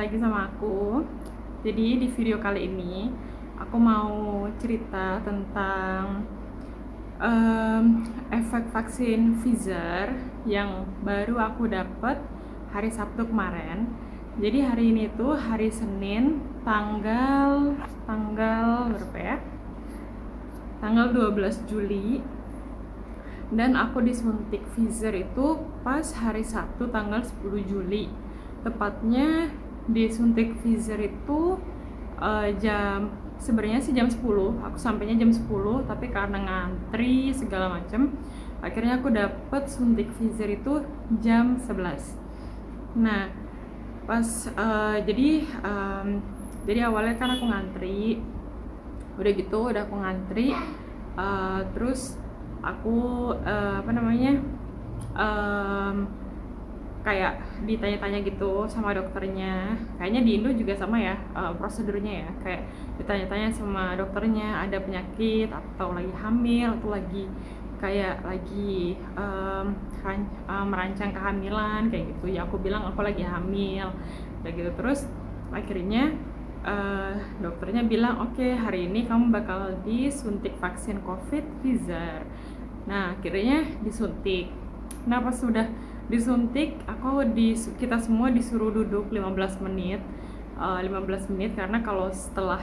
lagi sama aku. Jadi di video kali ini aku mau cerita tentang efek vaksin Pfizer yang baru aku dapat hari Sabtu kemarin. Jadi hari ini tuh hari Senin tanggal berapa ya? Tanggal 12 Juli. Dan aku disuntik Pfizer itu pas hari Sabtu tanggal 10 Juli. Tepatnya disuntik Pfizer itu sebenarnya sih jam 10. Aku sampainya jam 10, tapi karena ngantri segala macam, akhirnya aku dapet suntik Pfizer itu jam 11. Nah, pas jadi awalnya kan aku ngantri. Udah aku ngantri, terus aku kayak ditanya-tanya gitu sama dokternya. Kayaknya di Indo juga sama ya prosedurnya ya, kayak ditanya-tanya sama dokternya ada penyakit atau lagi hamil atau lagi merancang kehamilan kayak gitu ya. Aku bilang aku lagi hamil kayak gitu. Terus akhirnya dokternya bilang oke, hari ini kamu bakal disuntik vaksin COVID Pfizer. Nah, akhirnya disuntik. Nah, pas sudah disuntik, kita semua disuruh duduk 15 menit. 15 menit karena kalau setelah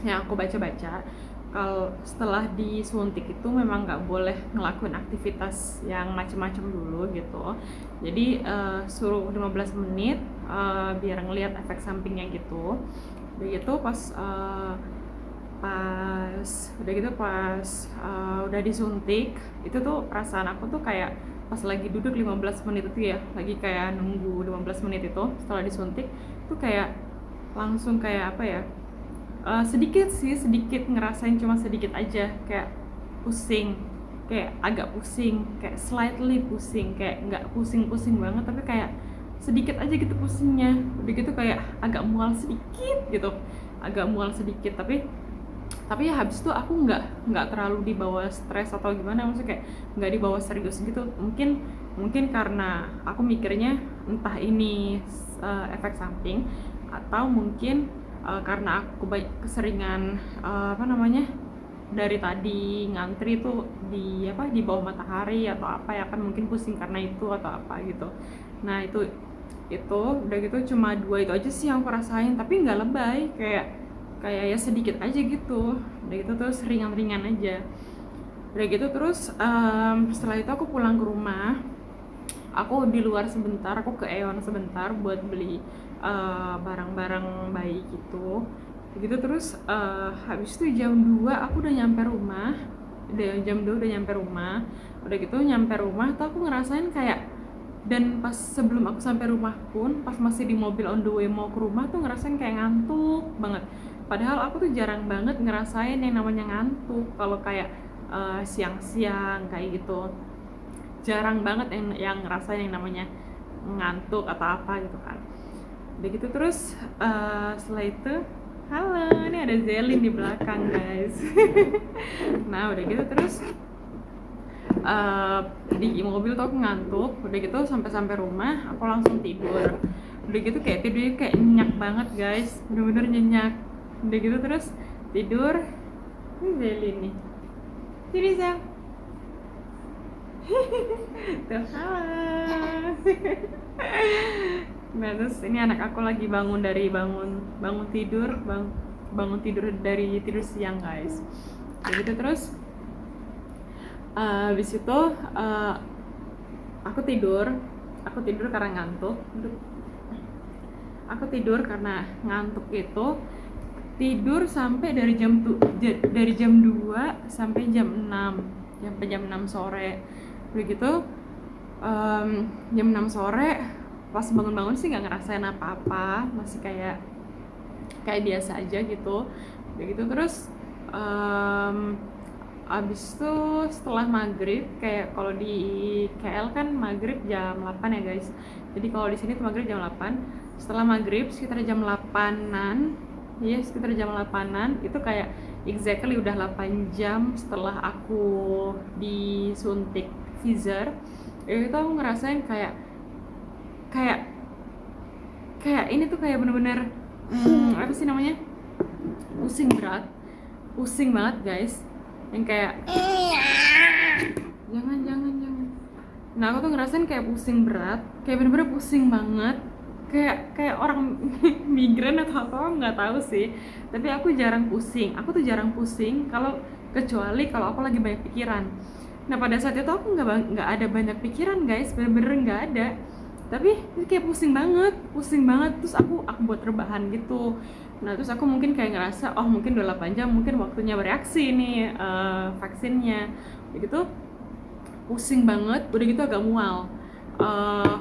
yang aku baca-baca, kalau setelah disuntik itu memang nggak boleh ngelakuin aktivitas yang macam-macam dulu gitu. Jadi suruh 15 menit biar ngelihat efek sampingnya gitu. Begitu pas udah disuntik itu tuh perasaan aku tuh kayak pas lagi duduk 15 menit itu ya, lagi kayak nunggu 15 menit itu setelah disuntik tuh kayak langsung kayak apa ya, sedikit ngerasain, cuma sedikit aja kayak pusing, kayak agak pusing, kayak slightly pusing, kayak nggak pusing-pusing banget tapi kayak sedikit aja gitu pusingnya. Udah gitu kayak agak mual sedikit gitu, tapi ya habis itu aku nggak terlalu dibawa stres atau gimana, maksudnya kayak nggak dibawa serius gitu. Mungkin karena aku mikirnya entah ini efek samping atau mungkin karena aku keseringan dari tadi ngantri tuh di bawah matahari atau apa ya, kan mungkin pusing karena itu atau apa gitu. Nah itu udah gitu, cuma dua itu aja sih yang aku rasain, tapi nggak lebay, kayak ya sedikit aja gitu. Udah gitu terus ringan-ringan aja. Udah gitu terus setelah itu aku pulang ke rumah. Aku di luar sebentar, aku ke Aeon sebentar buat beli barang-barang bayi gitu. Begitu terus habis itu jam 2 aku udah nyampe rumah. Jam 2 udah nyampe rumah. Udah gitu nyampe rumah tuh aku ngerasain kayak, dan pas sebelum aku sampai rumah pun, pas masih di mobil on the way mau ke rumah tuh ngerasain kayak ngantuk banget. Padahal aku tuh jarang banget ngerasain yang namanya ngantuk kalau kayak siang-siang kayak gitu. Jarang banget yang ngerasain yang namanya ngantuk atau apa gitu kan. Udah gitu terus setelah itu, halo, ini ada Zelin di belakang guys. Nah udah gitu terus di mobil tuh aku ngantuk. Udah gitu sampai rumah aku langsung tidur. Udah gitu kayak tidurnya kayak nyenyak banget guys, bener-bener nyenyak. Udah gitu terus tidur. Ini Zelin nih, jadi Zel. Tuh, halo. Nah terus ini anak aku lagi bangun tidur dari tidur siang guys. Begitu terus habis itu aku tidur karena ngantuk. Aku tidur karena ngantuk itu, tidur sampai dari jam 2 sampai jam 6 sore. Begitu jam 6 sore pas bangun sih nggak ngerasain apa-apa, masih kayak biasa aja gitu. Begitu terus abis itu setelah maghrib, kayak kalau di KL kan maghrib jam 8 ya guys, jadi kalau di sini tuh maghrib jam 8. Setelah maghrib sekitar jam 8-an itu kayak exactly udah 8 jam setelah aku disuntik Pfizer. Itu aku ngerasain kayak kayak ini tuh kayak bener-bener apa sih namanya, pusing banget guys, yang kayak jangan. Nah aku tuh ngerasain kayak pusing berat, kayak bener-bener pusing banget, kayak orang migran atau apa nggak tahu sih, tapi aku tuh jarang pusing kalau kecuali kalau aku lagi banyak pikiran. Nah pada saat itu aku nggak ada banyak pikiran guys, bener-bener nggak ada, tapi ini kayak pusing banget, terus aku buat rebahan gitu. Nah terus aku mungkin kayak ngerasa oh mungkin udah 8 jam, mungkin waktunya bereaksi nih vaksinnya begitu. Pusing banget, udah gitu agak mual.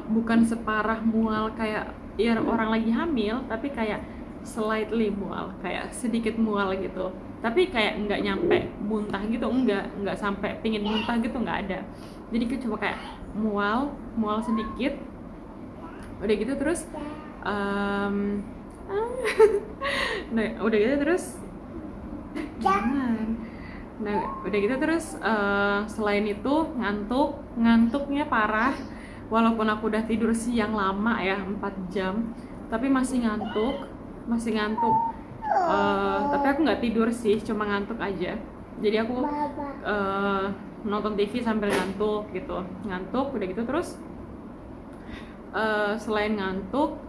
Bukan separah mual kayak ya orang lagi hamil, tapi kayak slightly mual, kayak sedikit mual gitu. Tapi kayak nggak nyampe muntah gitu, nggak sampai pingin muntah gitu, nggak ada. Jadi cuma kayak mual sedikit. Udah gitu terus nah udah gitu terus jangan. Nah udah gitu terus selain itu ngantuknya parah, walaupun aku udah tidur siang lama ya 4 jam, tapi masih ngantuk. Tapi aku nggak tidur sih, cuma ngantuk aja. Jadi aku nonton TV sambil ngantuk gitu, udah gitu terus selain ngantuk,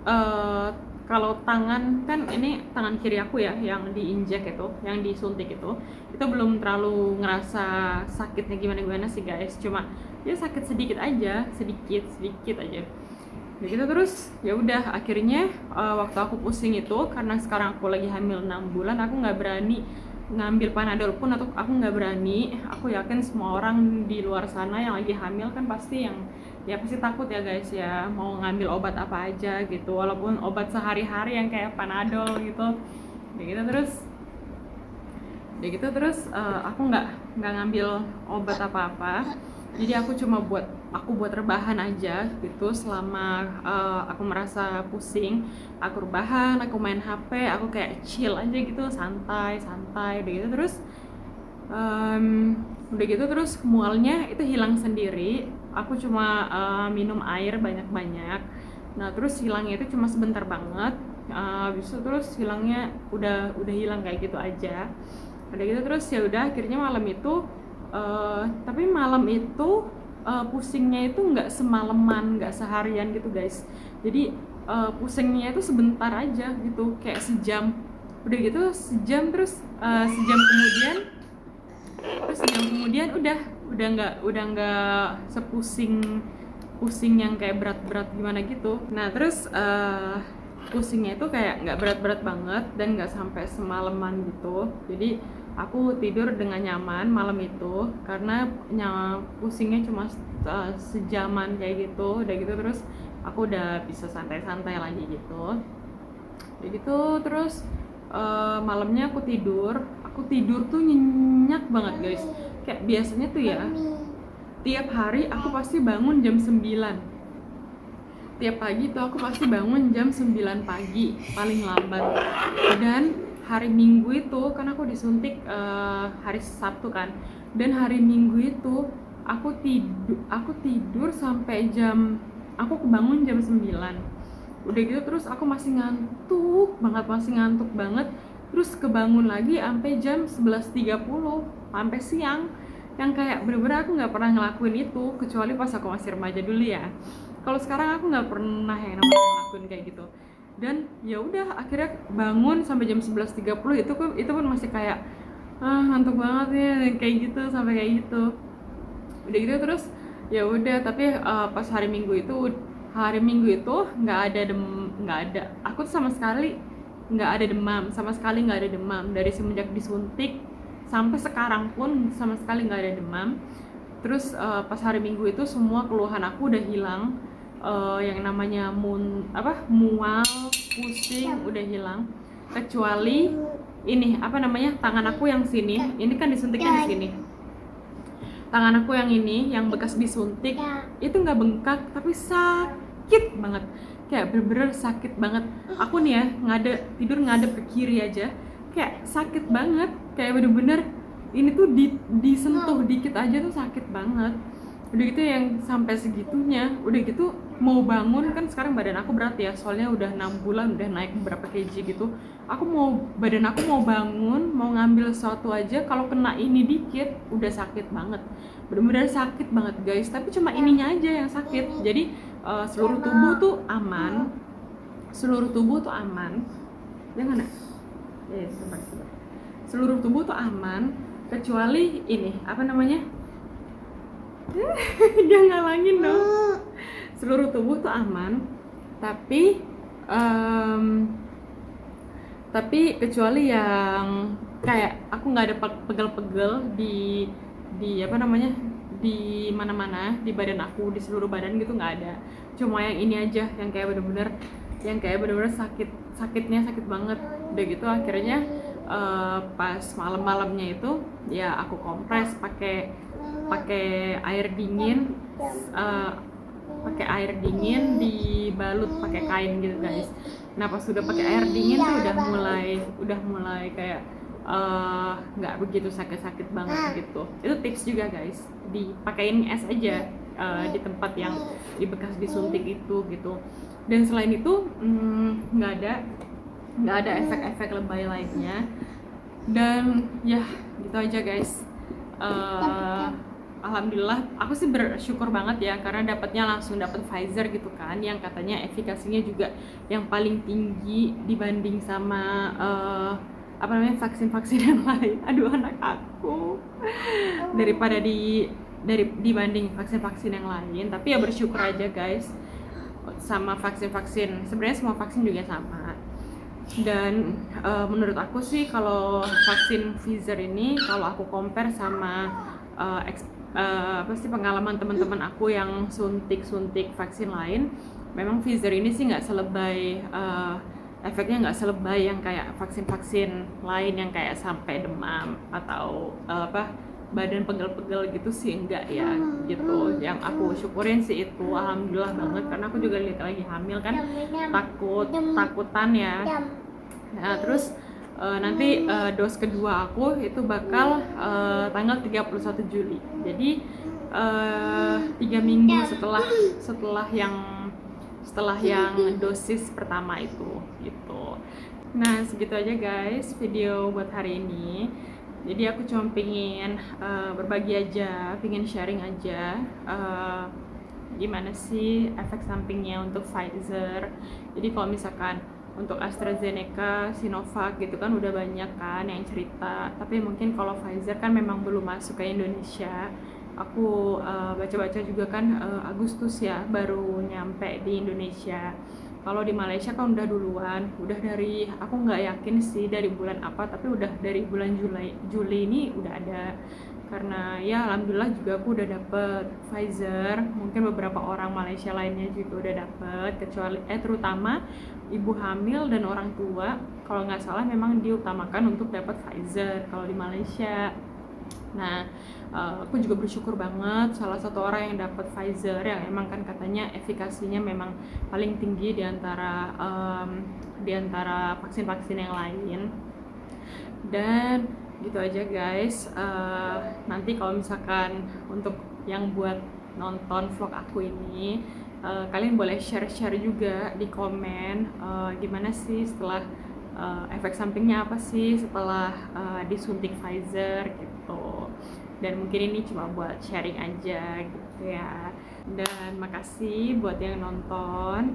kalau tangan kan ini tangan kiri aku ya yang diinjek itu, yang disuntik itu belum terlalu ngerasa sakitnya gimana sih guys, cuma ya sakit sedikit aja. Begitu terus ya udah akhirnya waktu aku pusing itu, karena sekarang aku lagi hamil 6 bulan, aku nggak berani ngambil Panadol pun, atau aku nggak berani. Aku yakin semua orang di luar sana yang lagi hamil kan pasti pasti takut ya guys ya, mau ngambil obat apa aja gitu, walaupun obat sehari-hari yang kayak Panadol gitu. Udah gitu terus aku nggak ngambil obat apa-apa, jadi aku cuma buat rebahan aja gitu. Selama aku merasa pusing, aku rebahan, aku main HP, aku kayak chill aja gitu, santai. Udah gitu terus mualnya itu hilang sendiri. Aku cuma minum air banyak. Nah terus hilangnya itu cuma sebentar banget. Habis itu terus hilangnya udah hilang kayak gitu aja. Udah gitu terus ya udah akhirnya malam itu tapi malam itu pusingnya itu nggak semalaman, nggak seharian gitu guys. Jadi pusingnya itu sebentar aja gitu, kayak sejam. Udah gitu sejam sejam kemudian udah nggak pusing yang kayak berat gimana gitu. Nah terus pusingnya itu kayak nggak berat banget dan nggak sampai semalaman gitu. Jadi aku tidur dengan nyaman malam itu, karena pusingnya cuma sejaman kayak gitu. Udah gitu terus aku udah bisa santai-santai lagi gitu. Udah gitu terus malamnya aku tidur tuh nyenyak banget guys. Kayak biasanya tuh ya tiap hari aku pasti bangun jam 9. Tiap pagi tuh aku pasti bangun jam 9 pagi paling lambat. Dan hari Minggu itu kan aku disuntik hari Sabtu kan, dan hari Minggu itu aku tidur sampai aku kebangun jam 9. Udah gitu terus aku masih ngantuk banget, terus kebangun lagi sampai jam 11.30 sampai siang, yang kayak bener-bener aku nggak pernah ngelakuin itu kecuali pas aku masih remaja dulu ya. Kalau sekarang aku nggak pernah yang namanya ngelakuin kayak gitu. Dan ya udah akhirnya bangun sampai jam 11.30 itu pun masih kayak ngantuk banget ya kayak gitu, sampai kayak gitu. Udah gitu terus ya udah, tapi pas hari Minggu itu nggak ada, aku tuh sama sekali nggak ada demam dari semenjak disuntik sampai sekarang pun, sama sekali nggak ada demam. Terus pas hari Minggu itu semua keluhan aku udah hilang, yang namanya mual, pusing udah hilang, kecuali ini tangan aku yang sini, ini kan disuntiknya di sini. Tangan aku yang ini, yang bekas disuntik itu nggak bengkak, tapi sakit banget, kayak bener-bener sakit banget. Aku nih ya tidur ngadep ke kiri aja kayak sakit banget, kayak bener-bener ini tuh disentuh dikit aja tuh sakit banget. Udah gitu yang sampai segitunya, udah gitu mau bangun kan, sekarang badan aku berat ya, soalnya udah 6 bulan udah naik berapa kg gitu. Badan aku mau bangun, mau ngambil sesuatu aja, kalau kena ini dikit udah sakit banget, bener-bener sakit banget guys. Tapi cuma ininya aja yang sakit, jadi seluruh tubuh tuh aman, seluruh tubuh tuh aman. Jangan ya, sebentar. Seluruh tubuh tuh aman kecuali ini apa namanya, dia ngalangin dong. Seluruh tubuh tuh aman, tapi tapi kecuali yang kayak aku nggak ada pegel-pegel di apa namanya, di mana-mana di badan aku, di seluruh badan gitu nggak ada. Cuma yang ini aja yang kayak bener-bener sakitnya sakit banget. Udah gitu akhirnya pas malam-malamnya itu ya aku kompres pakai pakai air dingin, eh, pakai air dingin dibalut pakai kain gitu guys. Nah pas sudah pakai air dingin tuh udah mulai kayak nggak begitu sakit-sakit banget gitu. Itu tips juga guys, dipakein es aja di tempat yang di bekas disuntik itu gitu. Dan selain itu nggak ada efek-efek lebay lainnya. Dan ya gitu aja guys. Alhamdulillah aku sih bersyukur banget ya, karena langsung dapat Pfizer gitu kan, yang katanya efikasinya juga yang paling tinggi dibanding sama apa namanya, vaksin-vaksin yang lain. Aduh anak aku, daripada dibanding vaksin-vaksin yang lain. Tapi ya bersyukur aja guys, sama vaksin-vaksin, sebenarnya semua vaksin juga sama. Dan menurut aku sih kalau vaksin Pfizer ini, kalau aku compare sama apa sih pengalaman teman-teman aku yang suntik vaksin lain, memang Pfizer ini sih nggak selebay, efeknya nggak selebay yang kayak vaksin lain yang kayak sampai demam atau apa badan pegel-pegel gitu sih, enggak ya gitu. Yang aku syukurin sih itu, alhamdulillah banget, karena aku juga lihat lagi hamil kan, takutan ya. Nah terus nanti dos kedua aku itu bakal tanggal 31 Juli. Jadi 3 minggu setelah yang dosis pertama itu gitu. Nah segitu aja guys video buat hari ini. Jadi aku cuma pengen berbagi aja, pengen sharing aja gimana sih efek sampingnya untuk Pfizer. Jadi kalau misalkan untuk AstraZeneca, Sinovac gitu kan udah banyak kan yang cerita, tapi mungkin kalau Pfizer kan memang belum masuk ke Indonesia. Aku baca-baca juga kan Agustus ya baru nyampe di Indonesia. Kalau di Malaysia kan udah duluan, udah dari, aku nggak yakin sih dari bulan apa, tapi udah dari bulan Juli ini udah ada. Karena ya alhamdulillah juga aku udah dapet Pfizer, mungkin beberapa orang Malaysia lainnya juga udah dapet, kecuali terutama ibu hamil dan orang tua, kalau nggak salah memang diutamakan untuk dapat Pfizer kalau di Malaysia. Nah aku juga bersyukur banget salah satu orang yang dapat Pfizer, yang emang kan katanya efikasinya memang paling tinggi di antara vaksin-vaksin yang lain. Dan gitu aja guys. Nanti kalau misalkan untuk yang buat nonton vlog aku ini, kalian boleh share juga di komen gimana sih setelah efek sampingnya apa sih setelah disuntik Pfizer gitu. Dan mungkin ini cuma buat sharing aja gitu ya. Dan makasih buat yang nonton,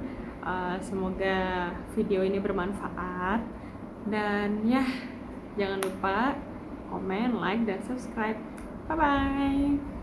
semoga video ini bermanfaat. Dan ya jangan lupa komen, like, dan subscribe. Bye bye.